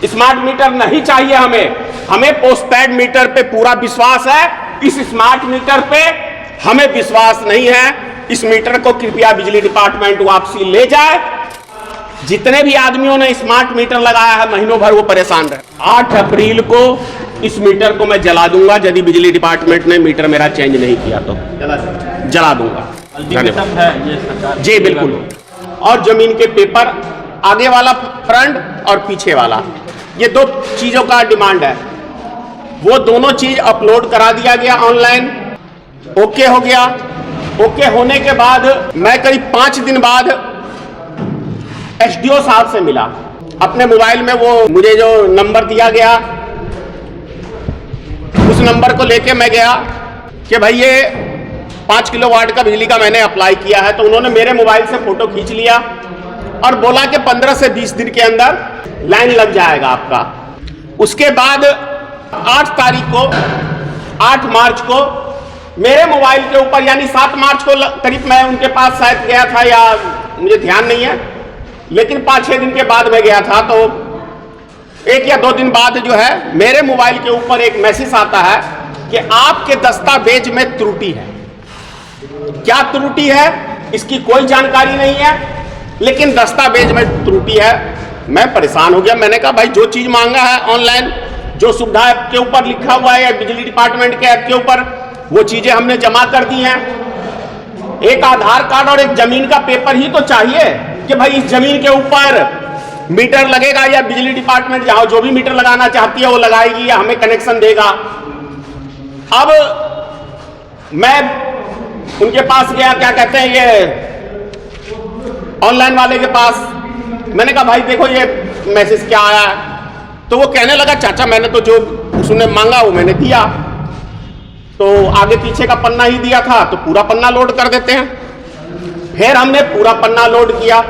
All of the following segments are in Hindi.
स्मार्ट मीटर नहीं चाहिए हमें पोस्टपेड मीटर पे पूरा विश्वास है, इस स्मार्ट मीटर पे हमें विश्वास नहीं है। इस मीटर को कृपया बिजली डिपार्टमेंट वापसी ले जाए। जितने भी आदमियों ने स्मार्ट मीटर लगाया है महीनों भर वो परेशान रहे। 8 अप्रैल को इस मीटर को मैं जला दूंगा यदि बिजली डिपार्टमेंट ने मीटर मेरा चेंज नहीं किया तो जला दूंगा। जी बिल्कुल। और जमीन के पेपर, आगे वाला फ्रंट और पीछे वाला, ये 2 चीजों का डिमांड है। वो दोनों चीज अपलोड करा दिया गया ऑनलाइन, ओके हो गया। ओके होने के बाद मैं करीब 5 दिन बाद एसडीओ साहब से मिला। अपने मोबाइल में वो मुझे जो नंबर दिया गया उस नंबर को लेके मैं गया कि भाई ये 5 किलोवाट का बिजली का मैंने अप्लाई किया है। तो उन्होंने मेरे मोबाइल से फोटो खींच लिया और बोला कि 15 से 20 दिन के अंदर लाइन लग जाएगा आपका। उसके बाद 8 मार्च को मेरे मोबाइल के ऊपर, यानी 7 मार्च को करीब मैं उनके पास शायद गया था, या मुझे ध्यान नहीं है, लेकिन 5-6 दिन के बाद मैं गया था। तो 1 या 2 दिन बाद जो है मेरे मोबाइल के ऊपर एक मैसेज आता है कि आपके दस्तावेज में त्रुटि है। क्या त्रुटि है इसकी कोई जानकारी नहीं है, लेकिन दस्तावेज में त्रुटि है। मैं परेशान हो गया। मैंने कहा भाई जो चीज मांगा है ऑनलाइन, जो सुविधा ऐप के ऊपर लिखा हुआ है या बिजली डिपार्टमेंट के ऐप के ऊपर, वो चीजें हमने जमा कर दी हैं। एक आधार कार्ड और एक जमीन का पेपर ही तो चाहिए कि भाई इस जमीन के ऊपर मीटर लगेगा, या बिजली डिपार्टमेंट जहां जो भी मीटर लगाना चाहती है वो लगाएगी या हमें कनेक्शन देगा। अब मैं उनके पास गया, क्या कहते हैं, ये ऑनलाइन वाले के पास। मैंने कहा भाई देखो ये मैसेज क्या आया है। तो वो कहने लगा चाचा मैंने तो जो उसने मांगा वो मैंने दिया, तो आगे पीछे का पन्ना ही दिया था, तो पूरा पन्ना लोड कर देते हैं। फिर हमने पूरा पन्ना लोड किया,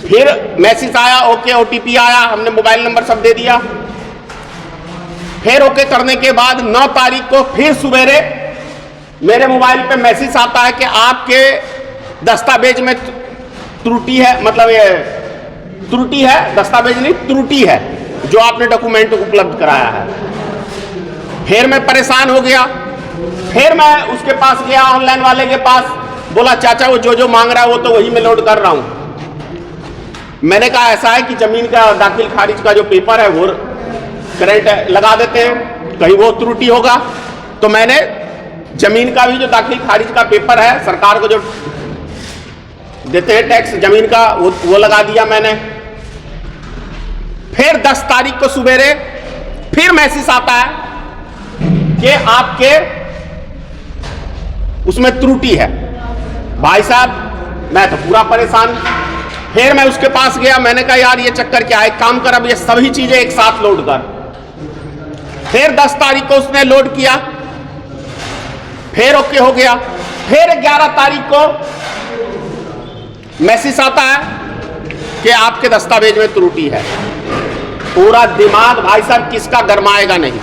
फिर मैसेज आया, ओके ओटीपी आया, हमने मोबाइल नंबर सब दे दिया। फिर ओके करने के बाद 9 तारीख को फिर सुबेरे मेरे मोबाइल पे मैसेज आता है कि आपके दस्तावेज में त्रुटि है, मतलब ये त्रुटि है, दस्तावेज नहीं त्रुटि है जो आपने डॉक्यूमेंट उपलब्ध कराया है। फिर मैं परेशान हो गया। फिर मैं उसके पास गया, ऑनलाइन वाले के पास, बोला चाचा वो जो मांग रहा है वो तो वही मैं लोड कर रहा हूं। मैंने कहा ऐसा है कि जमीन का दाखिल खारिज का जो पेपर है वो करंट लगा देते हैं, कहीं वो त्रुटि होगा। तो मैंने जमीन का भी जो दाखिल खारिज का पेपर है, सरकार को जो देते हैं टैक्स जमीन का, वो लगा दिया मैंने। फिर 10 तारीख को सुबेरे फिर मैसेज आता है कि आपके उसमें त्रुटि है। भाई साहब मैं तो पूरा परेशान। फिर मैं उसके पास गया, मैंने कहा यार ये चक्कर क्या है, काम कर अब ये सभी चीजें एक साथ लोड कर। फिर 10 तारीख को उसने लोड किया, फिर ओके हो गया। फिर 11 तारीख को मैसेज आता है कि आपके दस्तावेज में त्रुटि है। पूरा दिमाग भाई साहब किसका गरमाएगा नहीं।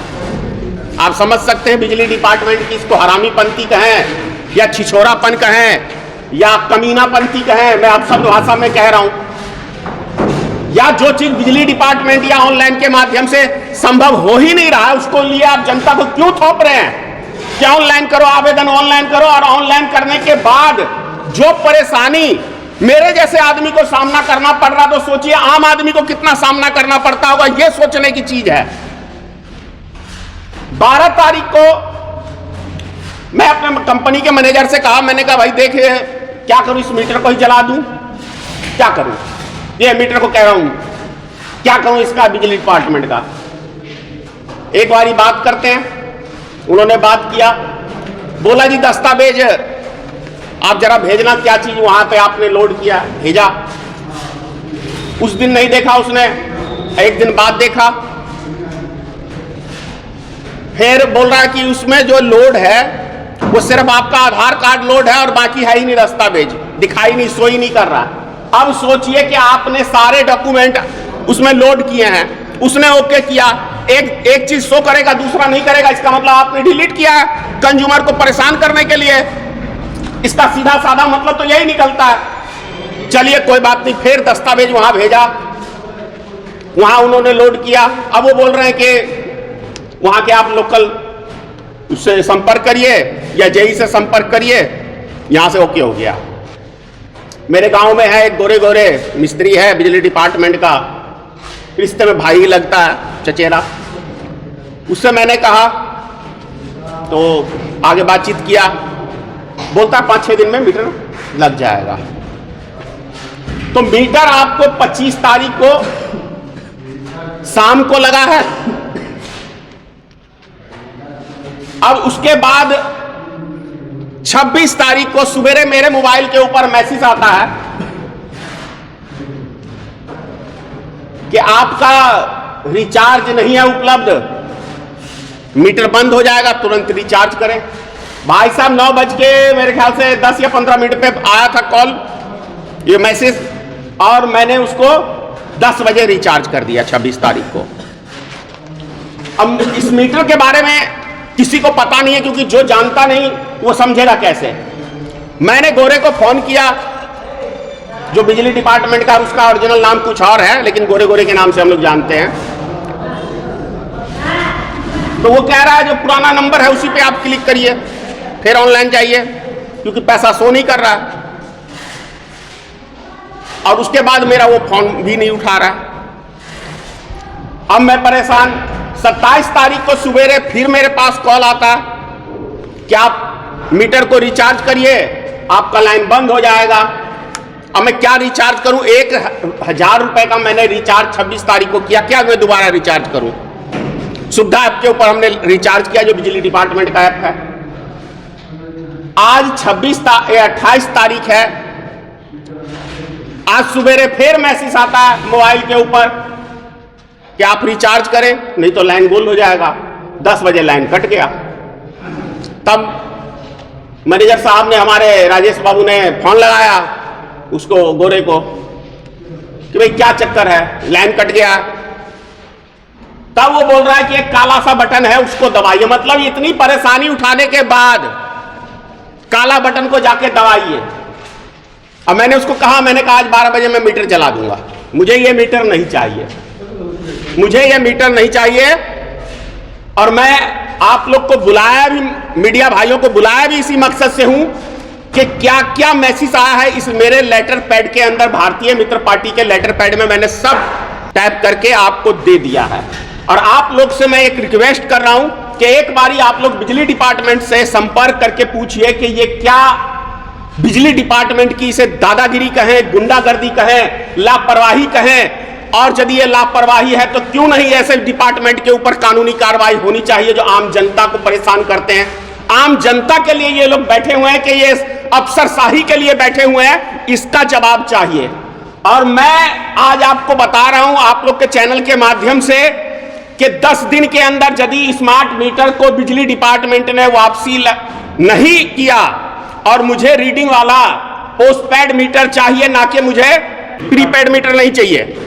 आप समझ सकते हैं बिजली डिपार्टमेंट की इसको हरामीपंथी कहें या छिछोरापन कहें या कमीनापंथी कहें, मैं आप सब भाषा में कह रहा हूं। या जो चीज बिजली डिपार्टमेंट या ऑनलाइन के माध्यम से संभव हो ही नहीं रहा है उसको लिए आप जनता को क्यों थोप रहे हैं कि ऑनलाइन करो, आवेदन ऑनलाइन करो। और ऑनलाइन करने के बाद जो परेशानी मेरे जैसे आदमी को सामना करना पड़ रहा, तो सोचिए आम आदमी को कितना सामना करना पड़ता होगा, यह सोचने की चीज है। 12 तारीख को मैं अपने कंपनी के मैनेजर से कहा, मैंने कहा भाई देखिए क्या करूं, इस मीटर को ही जला दूं, क्या करूं, ये मीटर को कह रहा हूं क्या करूं इसका बिजली डिपार्टमेंट का। एक बारी बात करते हैं। उन्होंने बात किया, बोला जी दस्तावेज आप जरा भेजना, क्या चीज वहां पे आपने लोड किया, भेजा। उस दिन नहीं देखा उसने, एक दिन बाद देखा। फिर बोल रहा है कि उसमें जो लोड है वो सिर्फ आपका आधार कार्ड लोड है और बाकी है ही नहीं, दस्तावेज दिखाई नहीं, शो ही नहीं कर रहा। अब सोचिए कि आपने सारे डॉक्यूमेंट उसमें लोड किए हैं, उसने ओके किया, एक चीज शो करेगा दूसरा नहीं करेगा, इसका मतलब आपने डिलीट किया है कंज्यूमर को परेशान करने के लिए। इसका सीधा साधा मतलब तो यही निकलता है। चलिए कोई बात नहीं, फिर दस्तावेज वहां भेजा। वहां उन्होंने लोड किया। अब वो बोल रहे हैं कि वहां के आप लोकल उससे संपर्क करिए या जेई से संपर्क करिए, यहां से ओके हो गया। मेरे गांव में है एक गोरे गोरे मिस्त्री है बिजली डिपार्टमेंट का, रिश्ते में भाई लगता है, चचेरा। उससे मैंने कहा तो आगे बातचीत किया, बोलता 5-6 दिन में मीटर लग जाएगा। तो मीटर आपको 25 तारीख को शाम को लगा है। अब उसके बाद 26 तारीख को सवेरे मेरे मोबाइल के ऊपर मैसेज आता है कि आपका रिचार्ज नहीं है उपलब्ध, मीटर बंद हो जाएगा, तुरंत रिचार्ज करें। भाई साहब 9 बज के मेरे ख्याल से 10 या 15 मिनट पे आया था कॉल, ये मैसेज, और मैंने उसको 10 बजे रिचार्ज कर दिया 26 तारीख को। अब इस मीटर के बारे में किसी को पता नहीं है, क्योंकि जो जानता नहीं वो समझेगा कैसे। मैंने गोरे को फोन किया जो बिजली डिपार्टमेंट का, उसका ओरिजिनल नाम कुछ और है लेकिन गोरे गोरे के नाम से हम लोग जानते हैं। तो वो कह रहा है जो पुराना नंबर है उसी पे आप क्लिक करिए, फिर ऑनलाइन जाइए, क्योंकि पैसा शो नहीं कर रहा है। और उसके बाद मेरा वो फोन भी नहीं उठा रहा है। अब मैं परेशान। 27 तारीख को सवेरे फिर मेरे पास कॉल आता कि आप मीटर को रिचार्ज करिए, आपका लाइन बंद हो जाएगा। अब मैं क्या रिचार्ज करूं? 1000 रुपए का मैंने रिचार्ज 26 तारीख को किया, क्या मैं दोबारा रिचार्ज करूं? सुविधा ऐप के ऊपर हमने रिचार्ज किया, जो बिजली डिपार्टमेंट का ऐप है। आज 28 तारीख है। आज सवेरे फिर मैसेज आता है मोबाइल के ऊपर कि आप रिचार्ज करें, नहीं तो लाइन गोल हो जाएगा। 10 बजे लाइन कट गया। तब मैनेजर साहब ने, हमारे राजेश बाबू ने फोन लगाया उसको, गोरे को, कि भाई क्या चक्कर है, लाइन कट गया। तब वो बोल रहा है कि एक काला सा बटन है उसको दबाइए। मतलब इतनी परेशानी उठाने के बाद काला बटन को जाके दबाइए। अब मैंने उसको कहा, मैंने कहा आज 12 बजे मैं मीटर जला दूंगा, मुझे ये मीटर नहीं चाहिए, मुझे ये मीटर नहीं चाहिए। और मैं आप लोग को बुलाया भी, मीडिया भाइयों को बुलाया भी इसी मकसद से हूं कि क्या क्या मैसेज आया है इस मेरे लेटर पैड के अंदर। भारतीय मित्र पार्टी के लेटर पैड में मैंने सब टाइप करके आपको दे दिया है। और आप लोग से मैं एक रिक्वेस्ट कर रहा हूं कि एक बारी आप लोग बिजली डिपार्टमेंट से संपर्क करके पूछिए कि ये क्या बिजली डिपार्टमेंट की, इसे दादागिरी कहें, गुंडागर्दी कहें, लापरवाही कहें। और यदि ये लापरवाही है तो क्यों नहीं ऐसे डिपार्टमेंट के ऊपर कानूनी कार्रवाई होनी चाहिए जो आम जनता को परेशान करते हैं। आम जनता के लिए ये लोग बैठे हुए हैं कि ये अफसरशाही के लिए बैठे हुए हैं, इसका जवाब चाहिए। और मैं आज आपको बता रहा हूं आप लोग के चैनल के माध्यम से कि 10 दिन के अंदर यदि स्मार्ट मीटर को बिजली डिपार्टमेंट ने वापसी नहीं किया और मुझे रीडिंग वाला पोस्टपेड मीटर चाहिए, ना कि मुझे प्रीपेड मीटर नहीं चाहिए,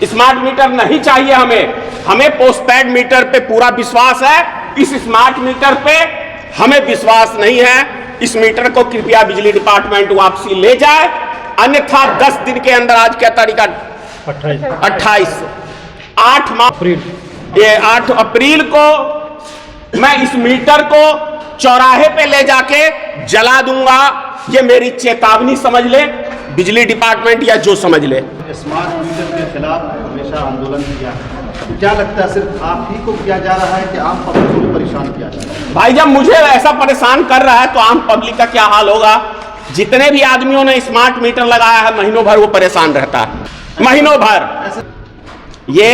स्मार्ट मीटर नहीं चाहिए हमें पोस्टपेड मीटर पे पूरा विश्वास है, इस स्मार्ट मीटर पे हमें विश्वास नहीं है। इस मीटर को कृपया बिजली डिपार्टमेंट वापसी ले जाए, अन्यथा 10 दिन के अंदर, आज क्या तारीख है? 28 8 अप्रैल को मैं इस मीटर को चौराहे पे ले जाके जला दूंगा। ये मेरी चेतावनी समझ ले बिजली डिपार्टमेंट या जो समझ ले। स्मार्ट मीटर के खिलाफ हमेशा आंदोलन किया है, क्या लगता है सिर्फ आप ही को किया जा रहा है कि आम पब्लिक को परेशान किया जा रहा है? भाई जब मुझे ऐसा परेशान कर रहा है तो आम पब्लिक का क्या हाल होगा? जितने भी आदमियों ने स्मार्ट मीटर लगाया है महीनों भर वो परेशान रहता है, महीनों भर। ये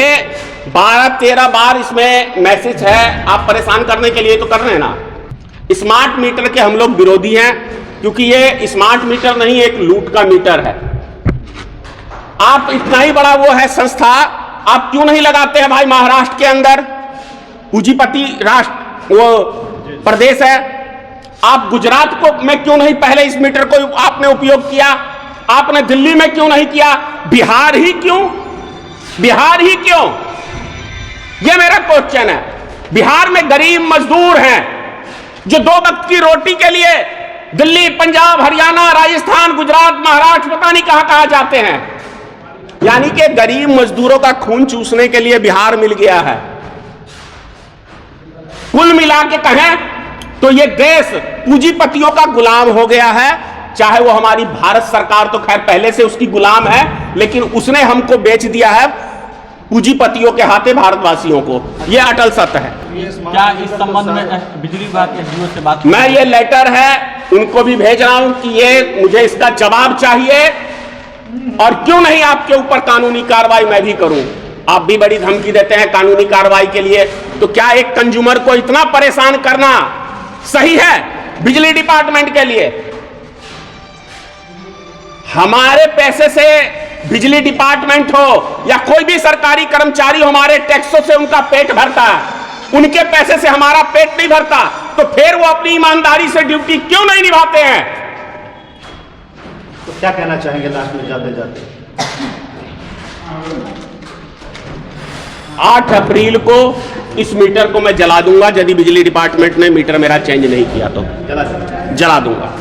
12-13 बार इसमें मैसेज है, आप परेशान करने के लिए तो कर रहे हैं ना। स्मार्ट मीटर के हम लोग विरोधी हैं, क्योंकि ये स्मार्ट मीटर नहीं, एक लूट का मीटर है। आप इतना ही बड़ा वो है संस्था, आप क्यों नहीं लगाते हैं भाई? महाराष्ट्र के अंदर पूंजीपति राष्ट्र वो प्रदेश है, आप गुजरात को में क्यों नहीं पहले इस मीटर को आपने उपयोग किया? आपने दिल्ली में क्यों नहीं किया? बिहार ही क्यों? बिहार ही क्यों? यह मेरा क्वेश्चन है। बिहार में गरीब मजदूर हैं जो 2 वक्त की रोटी के लिए दिल्ली, पंजाब, हरियाणा, राजस्थान, गुजरात, महाराष्ट्र, पता नहीं कहां कहां जाते हैं। यानी कि गरीब मजदूरों का खून चूसने के लिए बिहार मिल गया है। कुल मिला के कहें तो ये देश पूंजीपतियों का गुलाम हो गया है। चाहे वो हमारी भारत सरकार तो खैर पहले से उसकी गुलाम है, लेकिन उसने हमको बेच दिया है पूंजीपतियों के हाथे, भारतवासियों को। ये अटल सत्य है। क्या इस संबंध में बिजली विभाग के एसडीओ से बात? मैं ये लेटर है उनको भी भेज रहा हूं कि ये मुझे इसका जवाब चाहिए, और क्यों नहीं आपके ऊपर कानूनी कार्रवाई मैं भी करूं। आप भी बड़ी धमकी देते हैं कानूनी कार्रवाई के लिए, तो क्या एक कंज्यूमर को इतना परेशान करना सही है? बिजली डिपार्टमेंट के लिए हमारे पैसे से बिजली डिपार्टमेंट हो या कोई भी सरकारी कर्मचारी, हमारे टैक्सों से उनका पेट भरता है, उनके पैसे से हमारा पेट नहीं भरता, तो फिर वो अपनी ईमानदारी से ड्यूटी क्यों नहीं निभाते हैं? तो क्या कहना चाहेंगे लास्ट में जाते जाते? 8 अप्रैल को इस मीटर को मैं जला दूंगा, यदि बिजली डिपार्टमेंट ने मीटर मेरा चेंज नहीं किया तो चला जाए। जला दूंगा।